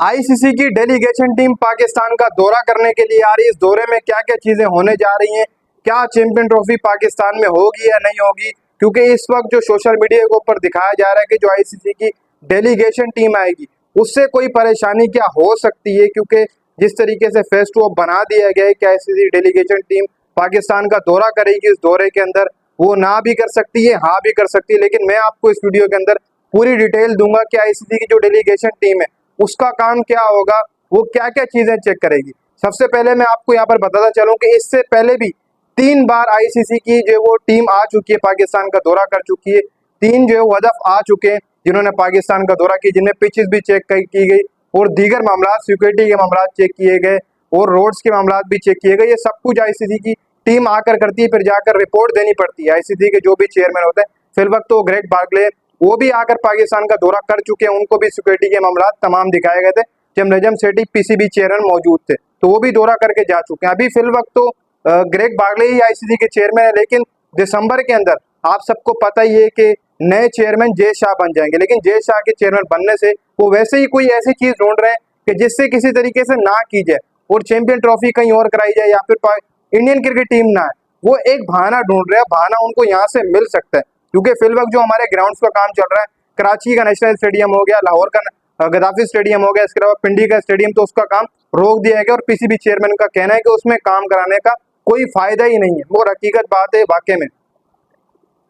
ICC की delegation team Pakistan का दौरा करने के लिए आ रही है। इस दौरे में क्या क्या चीजें होने जा रही हैं, क्या चैंपियन ट्रॉफी पाकिस्तान में होगी या नहीं होगी, क्योंकि इस वक्त जो सोशल मीडिया के ऊपर दिखाया जा रहा है कि जो आईसीसी की डेलीगेशन टीम आएगी उससे कोई परेशानी क्या हो सकती है, क्योंकि जिस तरीके से फेस टू बना दिया गया है कि आईसीसी डेलीगेशन टीम पाकिस्तान का दौरा करेगी, इस दौरे के अंदर वो ना भी कर सकती है, हाँ भी कर सकती है। लेकिन मैं आपको इस वीडियो के अंदर पूरी डिटेल दूंगा कि आईसीसी की जो डेलीगेशन टीम है उसका काम क्या होगा, वो क्या क्या चीजें चेक करेगी। सबसे पहले मैं आपको यहाँ पर बताता चलूं कि इससे पहले भी 3 बार आईसीसी की जो वो टीम आ चुकी है, पाकिस्तान का दौरा कर चुकी है। 3 जो है वो हदफ आ चुके हैं जिन्होंने पाकिस्तान का दौरा किया, जिनमें पिचेस भी चेक की गई और दीगर मामला, सिक्योरिटी के मामला चेक किए गए और रोड्स के मामला भी चेक किए गए। ये सब कुछ आईसीसी की टीम आकर करती है, फिर जाकर रिपोर्ट देनी पड़ती है। आईसीसी के जो भी चेयरमैन होते हैं, फिलवक्त तो ग्रेग बार्कले, वो भी आकर पाकिस्तान का दौरा कर चुके हैं, उनको भी सिक्योरिटी के मामला तमाम दिखाए गए थे जब नजम सेठी पीसीबी चेयरमैन मौजूद थे, तो वो भी दौरा करके जा चुके हैं। अभी फिलवक्त तो ग्रेग बार्कले ही आईसीसी के चेयरमैन है, लेकिन दिसंबर के अंदर आप सबको पता ही है कि नए चेयरमैन जय शाह बन जाएंगे। लेकिन जय शाह के चेयरमैन बनने से वो वैसे ही कोई ऐसी चीज ढूंढ रहे हैं कि जिससे किसी तरीके से ना की जाए और चैंपियन ट्रॉफी कहीं और कराई जाए या फिर इंडियन क्रिकेट टीम ना है। वो एक बहाना ढूंढ रहे हैं, बहाना उनको यहाँ से मिल सकता है, क्योंकि फिलवक्त जो हमारे ग्राउंड्स का काम चल रहा है, कराची का नेशनल स्टेडियम हो गया, लाहौर का गद्दाफी स्टेडियम हो गया, इसके अलावा पिंडी का स्टेडियम, तो उसका काम रोक दिया गया और पीसीबी चेयरमैन का कहना है कि उसमें काम कराने का कोई फायदा ही नहीं है। वो हकीकत बात है वाकई में।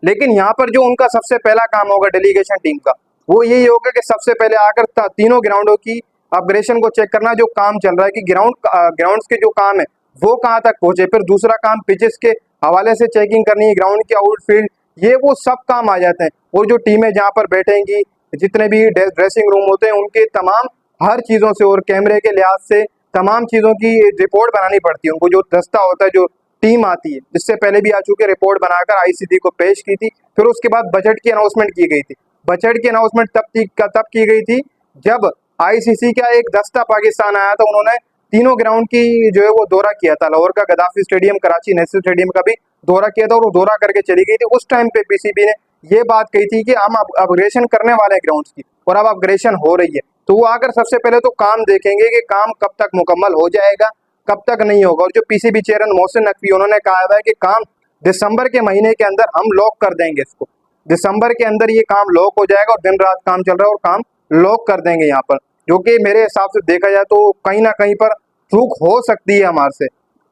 लेकिन यहाँ पर जो उनका सबसे पहला काम होगा डेलीगेशन टीम का, वो यही होगा कि सबसे पहले आकर तीनों ग्राउंडों की अपग्रेडेशन को चेक करना, जो काम चल रहा है कि ग्राउंड्स के जो काम है वो कहाँ तक पहुंचे। फिर दूसरा काम पिचेस के हवाले से चेकिंग करनी है, ग्राउंड के आउटफील्ड, ये वो सब काम आ जाते हैं। और जो टीमें जहाँ पर बैठेंगी, जितने भी ड्रेसिंग रूम होते हैं, उनके तमाम हर चीज़ों से और कैमरे के लिहाज से तमाम चीज़ों की रिपोर्ट बनानी पड़ती है उनको। जो दस्ता होता है, जो टीम आती है, जिससे पहले भी आ चुके, रिपोर्ट बनाकर आईसीसी को पेश की थी। फिर उसके बाद बजट की अनाउंसमेंट की गई थी। बजट की अनाउंसमेंट तब की गई थी जब आईसीसी का एक दस्ता पाकिस्तान आया था। उन्होंने तीनों ग्राउंड की जो है वो दौरा किया था, लाहौर का Gaddafi stadium, Karachi national stadium का भी दौरा किया था और वो दौरा करके चली गई थी। उस टाइम पे पीसीबी ने ये बात कही थी कि हम अपग्रेडेशन करने वाले हैं ग्राउंड्स की, और अब अपग्रेडेशन हो रही है। तो वो आकर सबसे पहले तो काम देखेंगे कि काम कब तक मुकम्मल हो जाएगा, कब तक नहीं होगा। और जो पीसीबी चेयरमैन मोहसिन नकवी, उन्होंने कहा है कि काम दिसंबर के महीने के अंदर हम लॉक कर देंगे इसको। दिसंबर के अंदर ये काम लॉक हो जाएगा और दिन रात काम चल रहा है और काम लॉक कर देंगे यहाँ पर, जो कि मेरे हिसाब से देखा जाए तो कहीं ना कहीं पर चूक हो सकती है हमारे से,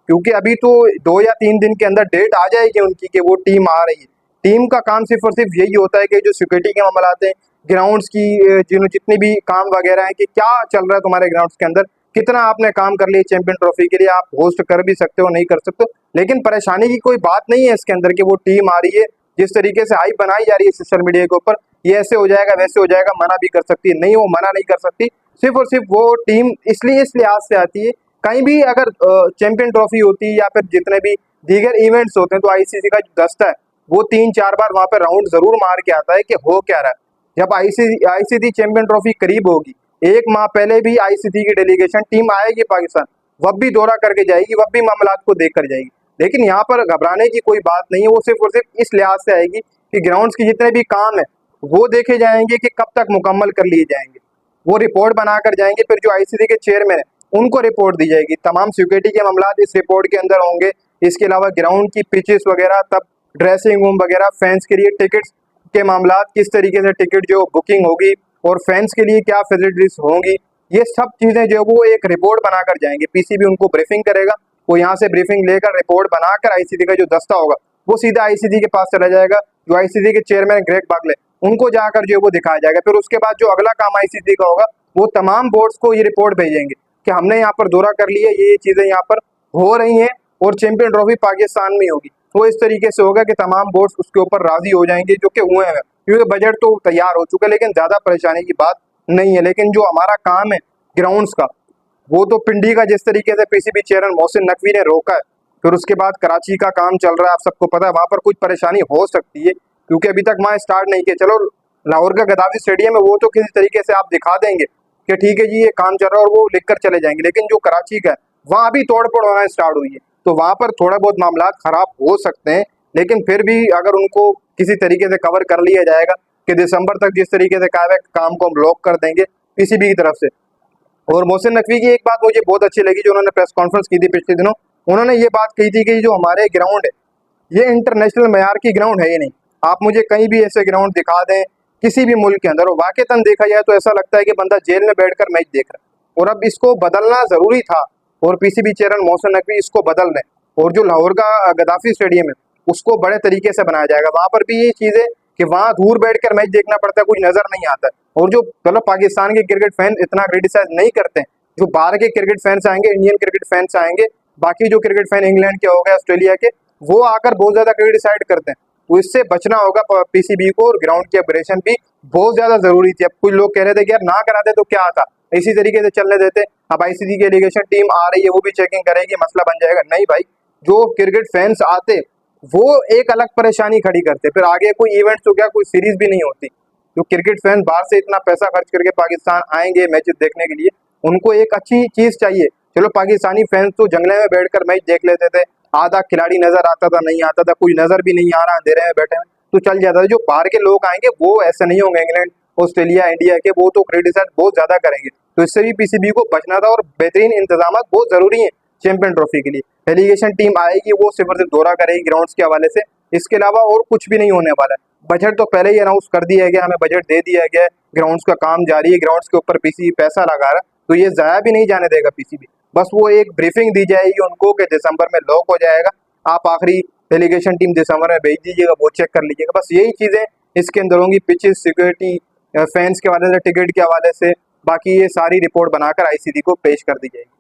क्योंकि अभी तो 2 या 3 दिन के अंदर डेट आ जाएगी उनकी कि वो टीम आ रही है। टीम का काम सिर्फ और सिर्फ यही होता है कि जो सिक्योरिटी के मामला आते हैं, ग्राउंड्स की जितने भी काम वगैरह है कि क्या चल रहा है तुम्हारे ग्राउंड्स के अंदर, कितना आपने काम कर लिया चैंपियन ट्रॉफी के लिए, आप होस्ट कर भी सकते हो, नहीं कर सकते हो। लेकिन परेशानी की कोई बात नहीं है इसके अंदर कि वो टीम आ रही है, जिस तरीके से हाइप बनाई जा रही है सोशल मीडिया के ऊपर, ये ऐसे हो जाएगा वैसे हो जाएगा, मना भी कर सकती है, नहीं वो मना नहीं कर सकती। सिर्फ और सिर्फ वो टीम इसलिए इस लिहाज से आती है, कहीं भी अगर चैंपियन ट्रॉफी होती है या फिर जितने भी दीगर इवेंट्स होते हैं, तो आईसीसी का जो दस्ता है वो 3-4 बार वहां पर राउंड जरूर मार के आता है कि हो क्या रहा है। जब आईसीसी चैंपियन ट्रॉफी करीब होगी, 1 माह पहले भी आईसीसी की डेलीगेशन टीम आएगी पाकिस्तान, वह भी दौरा करके जाएगी, वह भी मामलात को देख कर जाएगी। लेकिन यहाँ पर घबराने की कोई बात नहीं है, वो सिर्फ और सिर्फ इस लिहाज से आएगी कि ग्राउंड्स के जितने भी काम है वो देखे जाएंगे कि कब तक मुकम्मल कर लिए जाएंगे। वो रिपोर्ट बनाकर जाएंगे, फिर जो आईसीसी के चेयरमैन है उनको रिपोर्ट दी जाएगी। तमाम सिक्योरिटी के मामला इस रिपोर्ट के अंदर होंगे। इसके अलावा ग्राउंड की पिचेस वगैरह, तब ड्रेसिंग रूम वगैरह, फैंस के लिए टिकट्स के मामला, किस तरीके से टिकट जो बुकिंग होगी और फैंस के लिए क्या फैसिलिटीज होंगी, ये सब चीजें जो वो एक रिपोर्ट बनाकर जाएंगे। पीसीबी उनको ब्रीफिंग करेगा, वो यहाँ से ब्रीफिंग लेकर रिपोर्ट बनाकर आईसीसी का जो दस्ता होगा वो सीधा आईसीसी के पास चला जाएगा। जो आईसीसी के चेयरमैन ग्रेग बार्कले, उनको जाकर जो वो दिखाया जाएगा। फिर उसके बाद जो अगला काम आईसीसी का होगा, वो तमाम बोर्ड्स को ये रिपोर्ट भेजेंगे कि हमने यहाँ पर दौरा कर लिया, ये चीजें यहाँ पर हो रही हैं और चैंपियन ट्रॉफी पाकिस्तान में होगी। तो इस तरीके से होगा कि तमाम बोर्ड्स उसके ऊपर राजी हो जाएंगे, जो कि हुए हैं, क्योंकि बजट तो तैयार हो चुका है, लेकिन ज्यादा परेशानी की बात नहीं है। लेकिन जो हमारा काम है ग्राउंड्स का, वो तो पिंडी का जिस तरीके से पीसीबी चेयरमैन मोहसिन नकवी ने रोका है, फिर उसके बाद कराची का काम चल रहा है, आप सबको पता है वहां पर कुछ परेशानी हो सकती है, क्योंकि अभी तक वहां स्टार्ट नहीं किया। चलो लाहौर का गद्दाफी स्टेडियम है, वो तो किसी तरीके से आप दिखा देंगे कि ठीक है जी ये काम चल रहा है और वो लिख कर चले जाएंगे। लेकिन जो कराची का है, वहां अभी तोड़फोड़ होना स्टार्ट हुई है, तो वहां पर थोड़ा बहुत मामला खराब हो सकते हैं। लेकिन फिर भी अगर उनको किसी तरीके से कवर कर लिया जाएगा कि दिसंबर तक जिस तरीके से कहा है काम को हम लॉक कर देंगे पीसीबी की तरफ से, और मोहसिन नकवी की एक बात मुझे बहुत अच्छी लगी जो उन्होंने प्रेस कॉन्फ्रेंस की थी पिछले दिनों। उन्होंने ये बात कही थी कि जो हमारे ग्राउंड है ये इंटरनेशनल मैयार की ग्राउंड है ही नहीं। आप मुझे कहीं भी ऐसे ग्राउंड दिखा दें किसी भी मुल्क के अंदर, और वाकईतन देखा जाए तो ऐसा लगता है कि बंदा जेल में बैठकर मैच देख रहा है। और अब इसको बदलना जरूरी था और पीसीबी चेयरमैन मोहसिन नकवी इसको बदल दें। और जो लाहौर का गद्दाफी स्टेडियम है उसको बड़े तरीके से बनाया जाएगा। वहां पर भी ये चीज है कि वहां दूर बैठकर मैच देखना पड़ता है, कुछ नजर नहीं आता है। और जो मतलब पाकिस्तान के क्रिकेट फैन इतना क्रिटिसाइज नहीं करते हैं, जो बाहर के क्रिकेट फैंस आएंगे, इंडियन क्रिकेट फैंस आएंगे, बाकी जो क्रिकेट फैन इंग्लैंड के हो गए, ऑस्ट्रेलिया के, वो आकर बहुत ज्यादा क्रिटिसाइड करते हैं। तो इससे बचना होगा पीसीबी को, और ग्राउंड की अपग्रेडेशन भी बहुत ज्यादा जरूरी थी। अब कुछ लोग कह रहे थे कि यार ना कराते तो क्या आता, इसी तरीके से चलने देते। अब आईसीसी की एलिगेशन टीम आ रही है, वो भी चेकिंग करेगी, मसला बन जाएगा। नहीं भाई, जो क्रिकेट फैंस आते वो एक अलग परेशानी खड़ी करते, फिर आगे कोई इवेंट तो क्या कोई सीरीज भी नहीं होती। जो क्रिकेट फैन बाहर से इतना पैसा खर्च करके पाकिस्तान आएंगे मैचेस देखने के लिए, उनको एक अच्छी चीज चाहिए। चलो पाकिस्तानी फैंस तो जंगले में बैठकर मैच देख लेते थे, आधा खिलाड़ी नजर आता था, नहीं आता था, कोई नजर भी नहीं आ रहा, अंधेरे में बैठे हैं तो चल जाता था। जो बाहर के लोग आएंगे वो ऐसे नहीं होंगे, इंग्लैंड, ऑस्ट्रेलिया, इंडिया के, वो तो क्रिटिसाइज बहुत ज्यादा करेंगे। तो इससे भी पीसीबी को बचना था, और बेहतरीन इंतजाम बहुत जरूरी है चैंपियन ट्रॉफी के लिए। डेलीगेशन टीम आएगी, वो सिर्फ और सिर्फ दौरा करेगी ग्राउंड्स के हवाले से, इसके अलावा और कुछ भी नहीं होने वाला है। बजट तो पहले ही अनाउंस कर दिया गया, हमें बजट दे दिया गया है, ग्राउंड्स का काम जारी है, ग्राउंड्स के ऊपर पीसीबी पैसा लगा रहा है, तो ये जाया भी नहीं जाने देगा पीसीबी। बस वो एक ब्रीफिंग दी जाएगी उनको कि दिसंबर में लॉक हो जाएगा, आप आखिरी डेलीगेशन टीम दिसंबर में भेज दीजिएगा, वो चेक कर लीजिएगा। बस यही चीजें इसके अंदर होंगी, पिचेस, सिक्योरिटी, फैंस के हवाले से, टिकट के हवाले से, बाकी ये सारी रिपोर्ट बनाकर आईसीसी को पेश कर दी जाएगी।